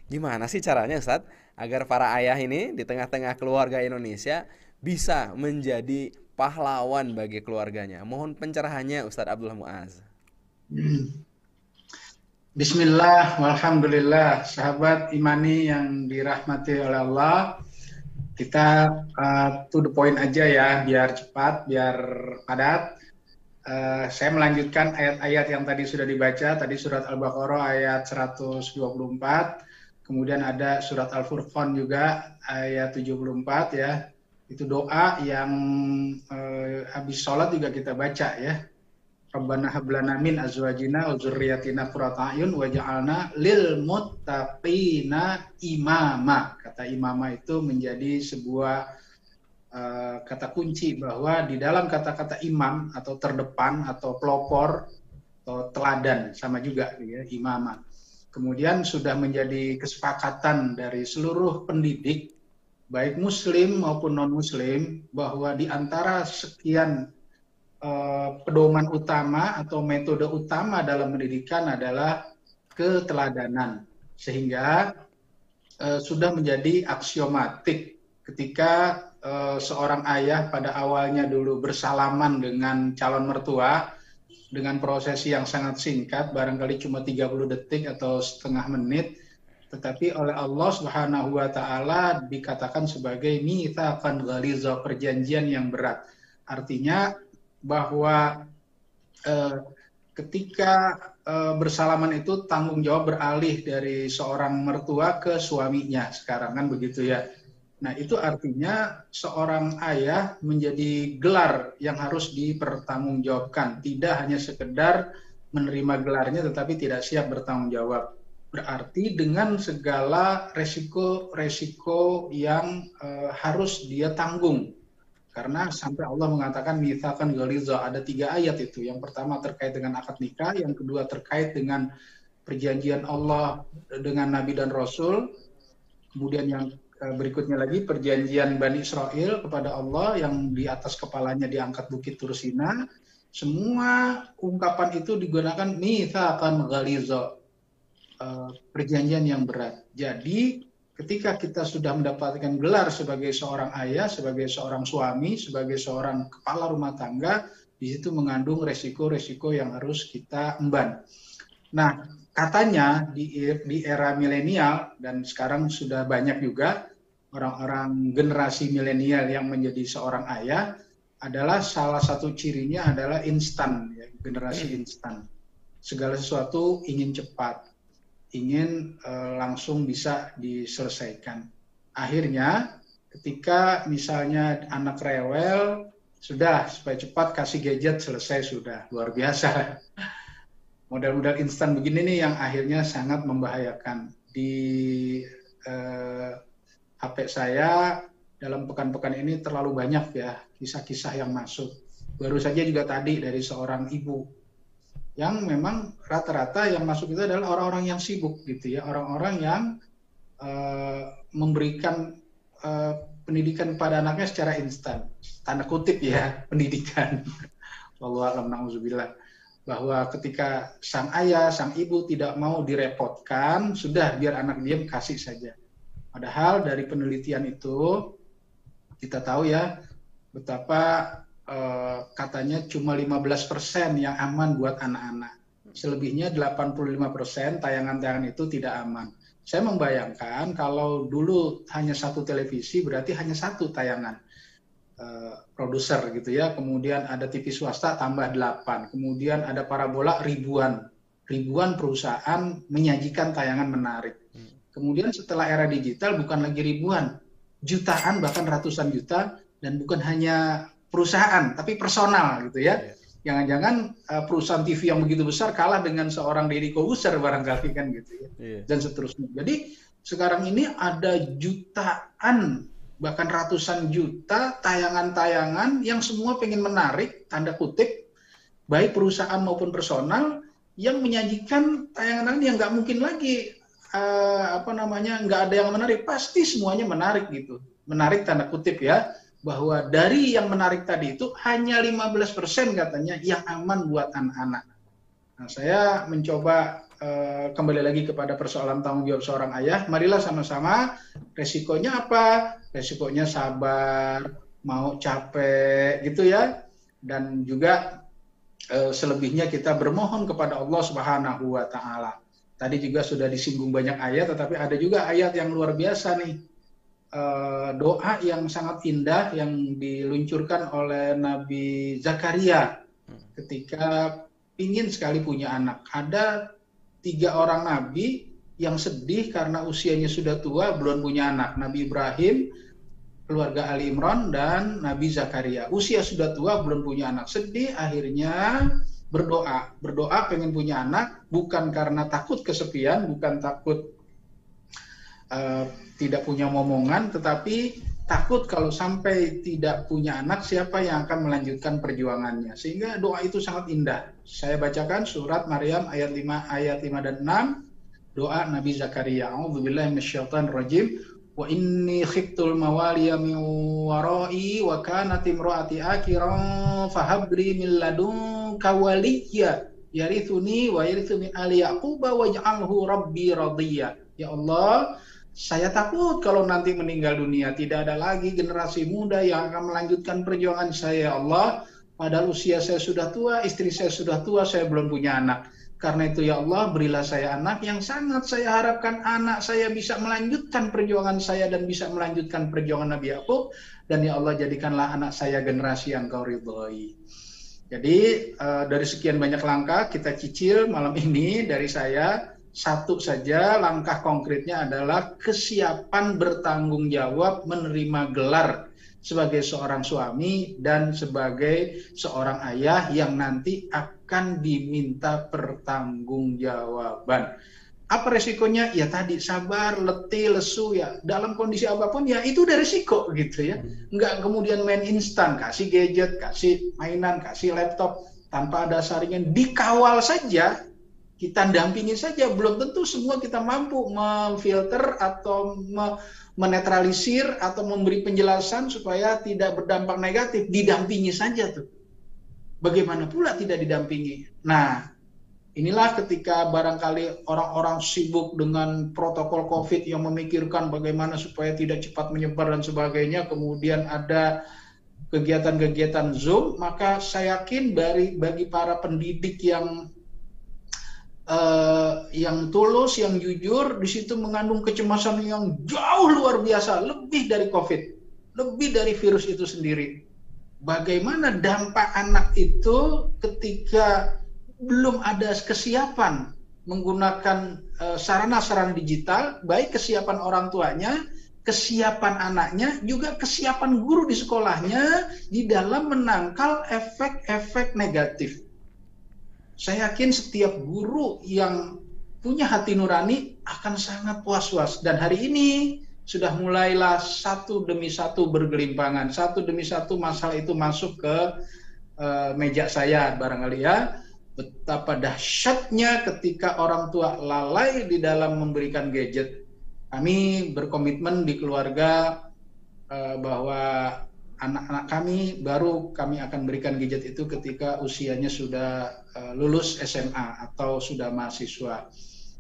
Gimana sih caranya Ustadz agar para ayah ini di tengah-tengah keluarga Indonesia bisa menjadi pahlawan bagi keluarganya? Mohon pencerahannya Ustadz Abdullah Muaz. Hmm. Bismillah, walhamdulillah, sahabat imani yang dirahmati oleh Allah. Kita to the point aja ya, biar cepat, biar padat. Saya melanjutkan ayat-ayat yang tadi sudah dibaca, tadi surat Al-Baqarah ayat 124, kemudian ada surat Al-Furqan juga ayat 74 ya. Itu doa yang habis sholat juga kita baca ya. Rabbana hablana min azwajina wa dzurriyyatina qurrata a'yun waj'alna lil muttaqina imama. Kata imama itu menjadi sebuah kata kunci bahwa di dalam kata-kata imam atau terdepan atau pelopor atau teladan sama juga ya, imama. Kemudian sudah menjadi kesepakatan dari seluruh pendidik baik muslim maupun non muslim bahwa di antara sekian pedoman utama atau metode utama dalam pendidikan adalah keteladanan, sehingga sudah menjadi aksiomatik ketika seorang ayah pada awalnya dulu bersalaman dengan calon mertua dengan prosesi yang sangat singkat, barangkali cuma 30 detik atau setengah menit, tetapi oleh Allah Subhanahu wa taala dikatakan sebagai mitsaqan ghaliza, perjanjian yang berat. Artinya bahwa eh, ketika bersalaman itu tanggung jawab beralih dari seorang mertua ke suaminya sekarang kan begitu ya. Nah, itu artinya seorang ayah menjadi gelar yang harus dipertanggungjawabkan, tidak hanya sekedar menerima gelarnya tetapi tidak siap bertanggung jawab. Berarti dengan segala resiko-resiko yang harus dia tanggung, karena sampai Allah mengatakan mitsaqan ghaliza, ada 3 ayat itu. Yang pertama terkait dengan akad nikah, yang kedua terkait dengan perjanjian Allah dengan Nabi dan Rasul, kemudian yang berikutnya lagi perjanjian Bani Israel kepada Allah yang di atas kepalanya diangkat Bukit Tursina. Semua ungkapan itu digunakan mitsaqan ghaliza, perjanjian yang berat. Jadi ketika kita sudah mendapatkan gelar sebagai seorang ayah, sebagai seorang suami, sebagai seorang kepala rumah tangga, di situ mengandung resiko-resiko yang harus kita emban. Nah, katanya di era milenial, dan sekarang sudah banyak juga orang-orang generasi milenial yang menjadi seorang ayah, adalah salah satu cirinya adalah instan, ya, generasi instan. Segala sesuatu ingin cepat, ingin langsung bisa diselesaikan. Akhirnya ketika misalnya anak rewel, sudah supaya cepat kasih gadget selesai sudah, luar biasa. Model-model instan begini nih yang akhirnya sangat membahayakan. Di HP saya dalam pekan-pekan ini terlalu banyak ya kisah-kisah yang masuk. Baru saja juga tadi dari seorang ibu yang memang rata-rata yang masuk itu adalah orang-orang yang sibuk gitu ya, orang-orang yang memberikan pendidikan kepada anaknya secara instan, tanda kutip ya, pendidikan. Wallahu a'lam, na'udzubillah. Bahwa ketika sang ayah, sang ibu tidak mau direpotkan, sudah biar anak diam, kasih saja. Padahal dari penelitian itu kita tahu ya betapa katanya cuma 15% yang aman buat anak-anak. Selebihnya 85% tayangan-tayangan itu tidak aman. Saya membayangkan kalau dulu hanya satu televisi berarti hanya satu tayangan produser gitu ya. Kemudian ada TV swasta tambah 8. Kemudian ada parabola ribuan. Ribuan perusahaan menyajikan tayangan menarik. Kemudian setelah era digital bukan lagi ribuan, jutaan bahkan ratusan juta, dan bukan hanya perusahaan tapi personal gitu ya. Jangan-jangan perusahaan TV yang begitu besar kalah dengan seorang Deddy Corbuzier barangkali kan gitu ya. Dan seterusnya. Jadi sekarang ini ada jutaan bahkan ratusan juta tayangan-tayangan yang semua pengen menarik tanda kutip baik perusahaan maupun personal yang menyajikan tayangan yang nggak mungkin lagi nggak ada yang menarik, pasti semuanya menarik gitu, menarik tanda kutip ya, bahwa dari yang menarik tadi itu hanya 15% katanya yang aman buat anak-anak. Nah, saya mencoba kembali lagi kepada persoalan tanggung jawab seorang ayah. Marilah sama-sama, resikonya apa? Resikonya sabar, mau capek gitu ya. Dan juga selebihnya kita bermohon kepada Allah Subhanahu wa taala. Tadi juga sudah disinggung banyak ayat, tetapi ada juga ayat yang luar biasa nih. Doa yang sangat indah yang diluncurkan oleh Nabi Zakaria ketika ingin sekali punya anak. Ada 3 orang nabi yang sedih karena usianya sudah tua, belum punya anak. Nabi Ibrahim, keluarga Ali Imran, dan Nabi Zakaria. Usia sudah tua, belum punya anak. Sedih, akhirnya berdoa pengen punya anak, bukan karena takut kesepian, bukan takut tidak punya momongan, tetapi takut kalau sampai tidak punya anak, siapa yang akan melanjutkan perjuangannya. Sehingga doa itu sangat indah. Saya bacakan surat Maryam ayat 5 dan 6, doa Nabi Zakaria. A'udzubillahi minasyaitonirrajim. Wa inni khiftul mawaliya min wara'i wa kanat imraati akiran fahabli min ladunka waliyya yarithuni wa yarithu min ali yaquba waj'alhu rabbi radiyya. Ya Allah, saya takut kalau nanti meninggal dunia tidak ada lagi generasi muda yang akan melanjutkan perjuangan saya, ya Allah. Padahal usia saya sudah tua, istri saya sudah tua, saya belum punya anak. Karena itu ya Allah, berilah saya anak yang sangat saya harapkan anak saya bisa melanjutkan perjuangan saya dan bisa melanjutkan perjuangan Nabi Yakub. Dan ya Allah, jadikanlah anak saya generasi yang Kau ridhoi. Jadi dari sekian banyak langkah kita cicil malam ini dari saya. Satu saja langkah konkretnya adalah kesiapan bertanggung jawab menerima gelar sebagai seorang suami dan sebagai seorang ayah yang nanti akan diminta pertanggungjawaban. Apa resikonya? Ya tadi, sabar, letih, lesu ya. Dalam kondisi apapun ya itu udah resiko gitu ya. Nggak kemudian main instan, kasih gadget, kasih mainan, kasih laptop tanpa ada saringan, dikawal saja. Kita dampingi saja, belum tentu semua kita mampu memfilter atau menetralisir atau memberi penjelasan supaya tidak berdampak negatif. Didampingi saja tuh. Bagaimana pula tidak didampingi? Nah, inilah ketika barangkali orang-orang sibuk dengan protokol COVID yang memikirkan bagaimana supaya tidak cepat menyebar dan sebagainya, kemudian ada kegiatan-kegiatan Zoom, maka saya yakin bagi para pendidik yang tulus, yang jujur, di situ mengandung kecemasan yang jauh luar biasa, lebih dari COVID, lebih dari virus itu sendiri. Bagaimana dampak anak itu ketika belum ada kesiapan menggunakan sarana-sarana digital, baik kesiapan orang tuanya, kesiapan anaknya, juga kesiapan guru di sekolahnya di dalam menangkal efek-efek negatif. Saya yakin setiap guru yang punya hati nurani akan sangat was-was. Dan hari ini sudah mulailah satu demi satu bergelimpangan. Satu demi satu masalah itu masuk ke meja saya barangkali ya. Betapa dahsyatnya ketika orang tua lalai di dalam memberikan gadget. Kami berkomitmen di keluarga bahwa anak-anak kami baru kami akan berikan gadget itu ketika usianya sudah lulus SMA atau sudah mahasiswa,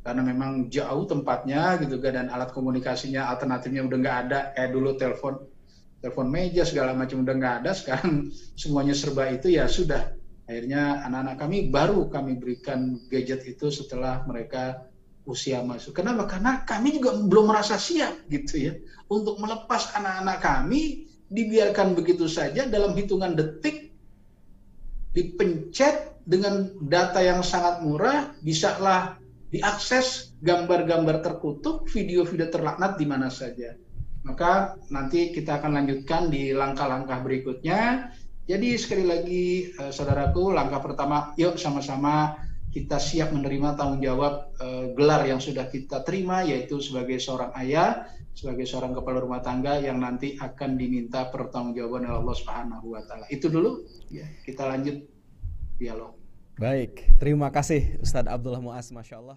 karena memang jauh tempatnya gitu kan, dan alat komunikasinya alternatifnya udah nggak ada. Kayak dulu telepon meja segala macam udah nggak ada, sekarang semuanya serba itu. Ya sudah, akhirnya anak-anak kami baru kami berikan gadget itu setelah mereka usia masuk. Kenapa? Karena kami juga belum merasa siap gitu ya untuk melepas anak-anak kami. Dibiarkan begitu saja dalam hitungan detik, dipencet dengan data yang sangat murah, bisalah diakses gambar-gambar terkutuk, video-video terlaknat di mana saja. Maka nanti kita akan lanjutkan di langkah-langkah berikutnya. Jadi sekali lagi saudaraku, langkah pertama, yuk sama-sama kita siap menerima tanggung jawab gelar yang sudah kita terima, yaitu sebagai seorang ayah, sebagai seorang kepala rumah tangga yang nanti akan diminta pertanggungjawaban oleh Allah Subhanahu wa taala. Itu dulu, ya, kita lanjut dialog. Baik, terima kasih Ustadz Abdullah Muaz, Masya Allah.